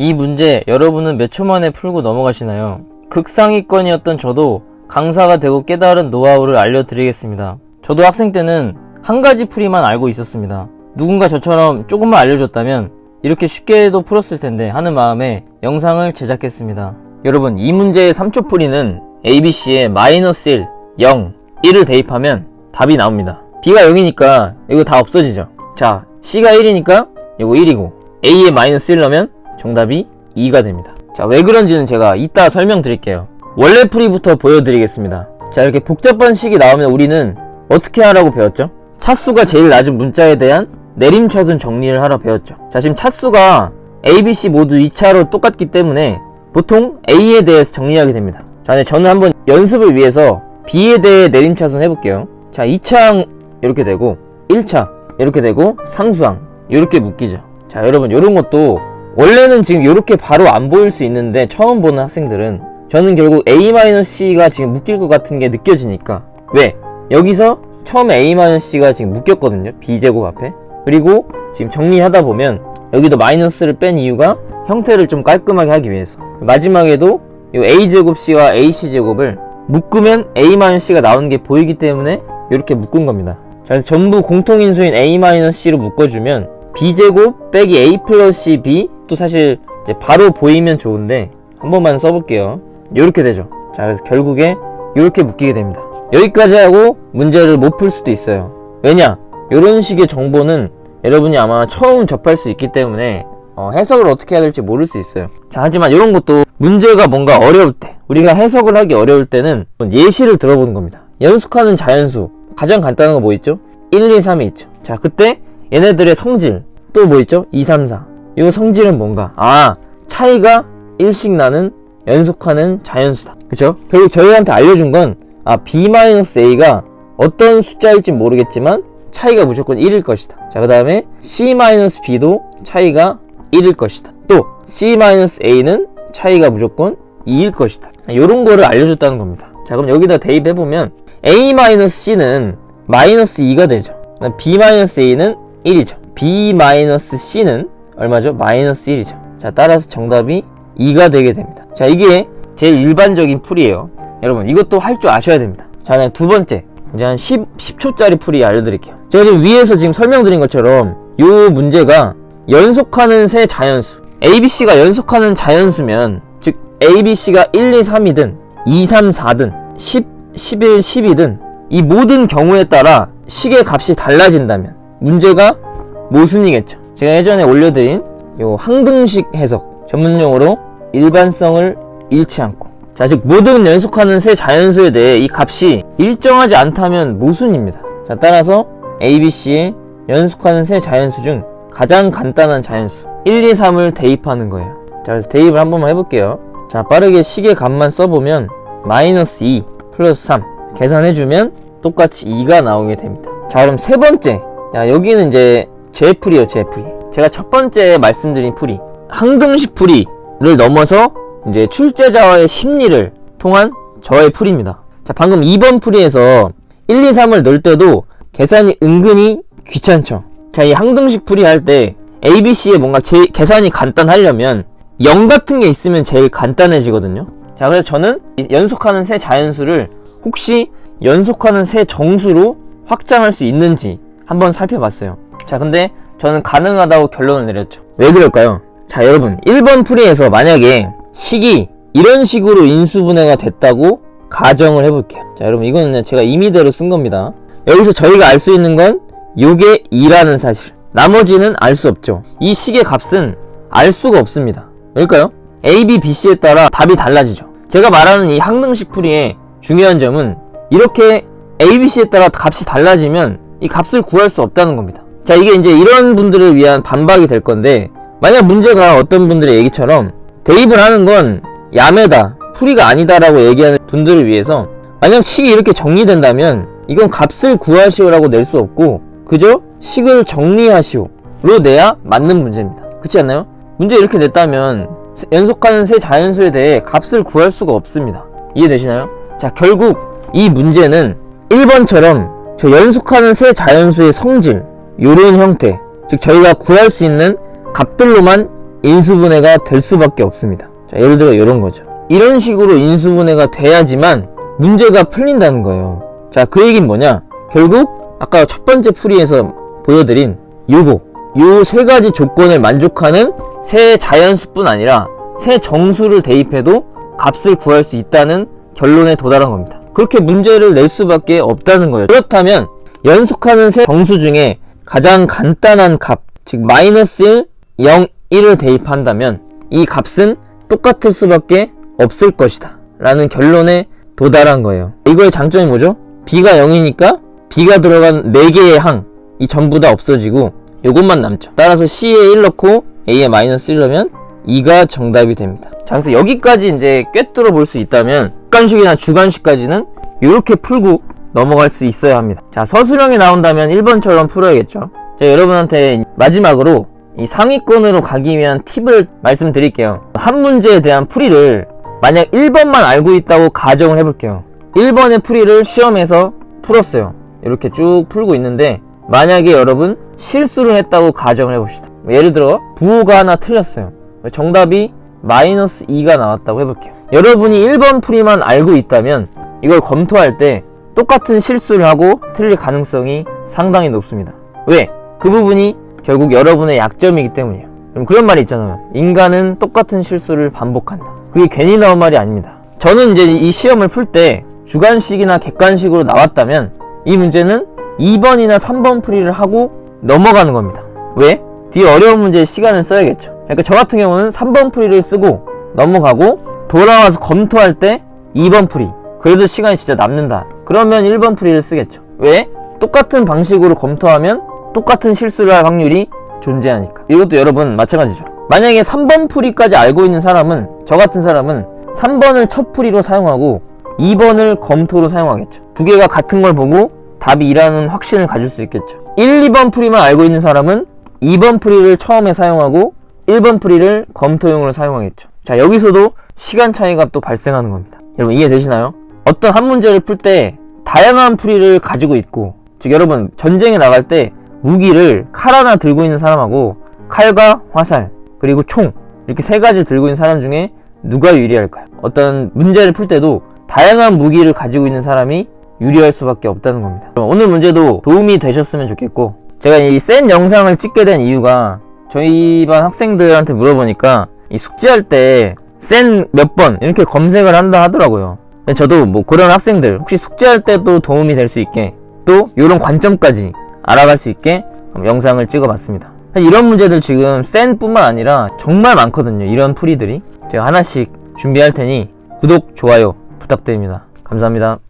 이 문제 여러분은 몇 초 만에 풀고 넘어가시나요? 극상위권이었던 저도 강사가 되고 깨달은 노하우를 알려드리겠습니다. 저도 학생 때는 한 가지 풀이만 알고 있었습니다. 누군가 저처럼 조금만 알려줬다면 이렇게 쉽게도 풀었을 텐데 하는 마음에 영상을 제작했습니다. 여러분, 이 문제의 3초 풀이는 ABC에 -1, 0, 1을 대입하면 답이 나옵니다. B가 0이니까 이거 다 없어지죠. 자, C가 1이니까 이거 1이고 A에 -1 넣으면 정답이 2가 됩니다. 자, 왜 그런지는 제가 이따 설명드릴게요. 원래 풀이부터 보여드리겠습니다. 자, 이렇게 복잡한 식이 나오면 우리는 어떻게 하라고 배웠죠? 차수가 제일 낮은 문자에 대한 내림차순 정리를 하라 배웠죠. 자, 지금 차수가 A, B, C 모두 2차로 똑같기 때문에 보통 A에 대해서 정리하게 됩니다. 자, 네, 저는 한번 연습을 위해서 B에 대해 내림차순 해볼게요. 자, 2차항 이렇게 되고 1차 이렇게 되고 상수항 이렇게 묶이죠. 자, 여러분, 이런 것도 원래는 지금 이렇게 바로 안 보일 수 있는데 처음 보는 학생들은 저는 결국 A-C가 지금 묶일 것 같은 게 느껴지니까, 왜? 여기서 처음에 A-C가 지금 묶였거든요. B제곱 앞에. 그리고 지금 정리하다 보면 여기도 마이너스를 뺀 이유가 형태를 좀 깔끔하게 하기 위해서. 마지막에도 이 A제곱 C와 AC제곱을 묶으면 A-C가 나오는 게 보이기 때문에 이렇게 묶은 겁니다. 자, 그래서 전부 공통인수인 A-C로 묶어주면 B제곱 빼기 A 플러스 B, 또 사실 이제 바로 보이면 좋은데 한 번만 써볼게요. 이렇게 되죠. 자, 그래서 결국에 이렇게 묶이게 됩니다. 여기까지 하고 문제를 못 풀 수도 있어요. 왜냐? 이런 식의 정보는 여러분이 아마 처음 접할 수 있기 때문에 해석을 어떻게 해야 될지 모를 수 있어요. 자, 하지만 이런 것도 문제가 뭔가 어려울 때, 우리가 해석을 하기 어려울 때는 예시를 들어보는 겁니다. 연속하는 자연수, 가장 간단한 거 뭐 있죠? 1, 2, 3이 있죠. 자, 그때 얘네들의 성질, 또 뭐 있죠? 2, 3, 4. 이 성질은 뭔가? 아, 차이가 1씩 나는 연속하는 자연수다. 그쵸? 결국 저희한테 알려준 건 B-A가 어떤 숫자일지 모르겠지만 차이가 무조건 1일 것이다. 자, 그 다음에 C-B도 차이가 1일 것이다. 또 C-A는 차이가 무조건 2일 것이다. 요런 거를 알려줬다는 겁니다. 자, 그럼 여기다 대입해보면 A-C는 -2가 되죠. B-A는 1이죠. B-C는 얼마죠? -1이죠. 자, 따라서 정답이 2가 되게 됩니다. 자, 이게 제일 일반적인 풀이에요. 여러분, 이것도 할 줄 아셔야 됩니다. 자, 두 번째, 이제 한 10초짜리 풀이 알려드릴게요. 제가 지금 위에서 지금 설명드린 것처럼 요 문제가 연속하는 세 자연수, ABC가 연속하는 자연수면, 즉 ABC가 1, 2, 3이든 2, 3, 4든 10, 11, 12든 이 모든 경우에 따라 식의 값이 달라진다면 문제가 모순이겠죠. 제가 예전에 올려드린 요 항등식 해석, 전문용어로 일반성을 잃지 않고, 자, 즉 모든 연속하는 세 자연수에 대해 이 값이 일정하지 않다면 모순입니다. 자, 따라서 ABC에 연속하는 세 자연수 중 가장 간단한 자연수 1, 2, 3을 대입하는 거예요. 자, 그래서 대입을 한 번만 해볼게요. 자, 빠르게 식의 값만 써보면 -2 플러스 3 계산해주면 똑같이 2가 나오게 됩니다. 자, 그럼 세 번째, 야, 여기는 이제 제 풀이요, 제 풀이. 제가 첫 번째 말씀드린 풀이, 항등식 풀이를 넘어서 이제 출제자와의 심리를 통한 저의 풀이입니다. 자, 방금 2번 풀이에서 1, 2, 3을 넣을 때도 계산이 은근히 귀찮죠. 자, 이 항등식 풀이 할 때 ABC에 뭔가 계산이 간단하려면 0 같은 게 있으면 제일 간단해지거든요. 자, 그래서 저는 연속하는 세 자연수를 혹시 연속하는 세 정수로 확장할 수 있는지 한번 살펴봤어요. 자, 근데 저는 가능하다고 결론을 내렸죠. 왜 그럴까요? 자, 여러분, 1번 풀이에서 만약에 식이 이런 식으로 인수분해가 됐다고 가정을 해볼게요. 자, 여러분, 이거는 제가 임의대로 쓴 겁니다. 여기서 저희가 알 수 있는 건 요게 2라는 사실, 나머지는 알 수 없죠. 이 식의 값은 알 수가 없습니다. 왜일까요? A, B, B, C에 따라 답이 달라지죠. 제가 말하는 이 항등식 풀이의 중요한 점은 이렇게 A, B, C에 따라 값이 달라지면 이 값을 구할 수 없다는 겁니다. 자, 이게 이제 이런 분들을 위한 반박이 될 건데, 만약 문제가 어떤 분들의 얘기처럼 대입을 하는 건 야매다, 풀이가 아니다라고 얘기하는 분들을 위해서, 만약 식이 이렇게 정리된다면 이건 값을 구하시오라고 낼 수 없고 그저 식을 정리하시오로 내야 맞는 문제입니다. 그렇지 않나요? 문제 이렇게 냈다면 연속하는 세 자연수에 대해 값을 구할 수가 없습니다. 이해되시나요? 자, 결국 이 문제는 1번처럼 저 연속하는 세 자연수의 성질, 요런 형태, 즉 저희가 구할 수 있는 값들로만 인수분해가 될 수밖에 없습니다. 자, 예를 들어 이런 거죠. 이런 식으로 인수분해가 돼야지만 문제가 풀린다는 거예요. 자, 그 얘기는 뭐냐? 결국 아까 첫 번째 풀이에서 보여드린 요 세 가지 조건을 만족하는 세 자연수뿐 아니라 세 정수를 대입해도 값을 구할 수 있다는 결론에 도달한 겁니다. 그렇게 문제를 낼 수밖에 없다는 거예요. 그렇다면 연속하는 세 정수 중에 가장 간단한 값, 즉 마이너스 1, 0, 1을 대입한다면 이 값은 똑같을 수밖에 없을 것이다 라는 결론에 도달한 거예요. 이거의 장점이 뭐죠? b가 0이니까 b가 들어간 4개의 항이 전부 다 없어지고 요것만 남죠. 따라서 c에 1 넣고 a에 마이너스 1 넣으면 2가 정답이 됩니다. 자, 그래서 여기까지 이제 꿰뚫어 볼 수 있다면 객관식이나 주관식까지는 이렇게 풀고 넘어갈 수 있어야 합니다. 자, 서술형이 나온다면 1번처럼 풀어야겠죠. 자, 여러분한테 마지막으로 이 상위권으로 가기 위한 팁을 말씀드릴게요. 한 문제에 대한 풀이를 만약 1번만 알고 있다고 가정을 해볼게요. 1번의 풀이를 시험에서 풀었어요. 이렇게 쭉 풀고 있는데 만약에 여러분 실수를 했다고 가정을 해봅시다. 예를 들어 부호가 하나 틀렸어요. 정답이 마이너스 2가 나왔다고 해볼게요. 여러분이 1번 풀이만 알고 있다면 이걸 검토할 때 똑같은 실수를 하고 틀릴 가능성이 상당히 높습니다. 왜? 그 부분이 결국 여러분의 약점이기 때문이에요. 그럼 그런 말이 있잖아요. 인간은 똑같은 실수를 반복한다. 그게 괜히 나온 말이 아닙니다. 저는 이제 이 시험을 풀 때 주관식이나 객관식으로 나왔다면 이 문제는 2번이나 3번 풀이를 하고 넘어가는 겁니다. 왜? 뒤에 어려운 문제에 시간을 써야겠죠. 그러니까 저 같은 경우는 3번 풀이를 쓰고 넘어가고 돌아와서 검토할 때 2번 풀이, 그래도 시간이 진짜 남는다 그러면 1번 풀이를 쓰겠죠. 왜? 똑같은 방식으로 검토하면 똑같은 실수를 할 확률이 존재하니까. 이것도 여러분 마찬가지죠. 만약에 3번 풀이까지 알고 있는 사람은, 저 같은 사람은 3번을 첫 풀이로 사용하고 2번을 검토로 사용하겠죠. 두 개가 같은 걸 보고 답이 2라는 확신을 가질 수 있겠죠. 1, 2번 풀이만 알고 있는 사람은 2번 풀이를 처음에 사용하고 1번 풀이를 검토용으로 사용하겠죠. 자, 여기서도 시간 차이가 또 발생하는 겁니다. 여러분 이해되시나요? 어떤 한 문제를 풀 때 다양한 풀이를 가지고 있고, 즉 여러분 전쟁에 나갈 때 무기를 칼 하나 들고 있는 사람하고 칼과 화살 그리고 총 이렇게 세 가지를 들고 있는 사람 중에 누가 유리할까요? 어떤 문제를 풀 때도 다양한 무기를 가지고 있는 사람이 유리할 수밖에 없다는 겁니다. 오늘 문제도 도움이 되셨으면 좋겠고, 제가 이 센 영상을 찍게 된 이유가 저희 반 학생들한테 물어보니까 이 숙제할 때 센 몇 번 이렇게 검색을 한다 하더라고요. 저도 뭐 그런 학생들 혹시 숙제할 때도 도움이 될 수 있게 또 이런 관점까지 알아갈 수 있게 영상을 찍어봤습니다. 이런 문제들 지금 센 뿐만 아니라 정말 많거든요. 이런 풀이들이 제가 하나씩 준비할 테니 구독, 좋아요 부탁드립니다. 감사합니다.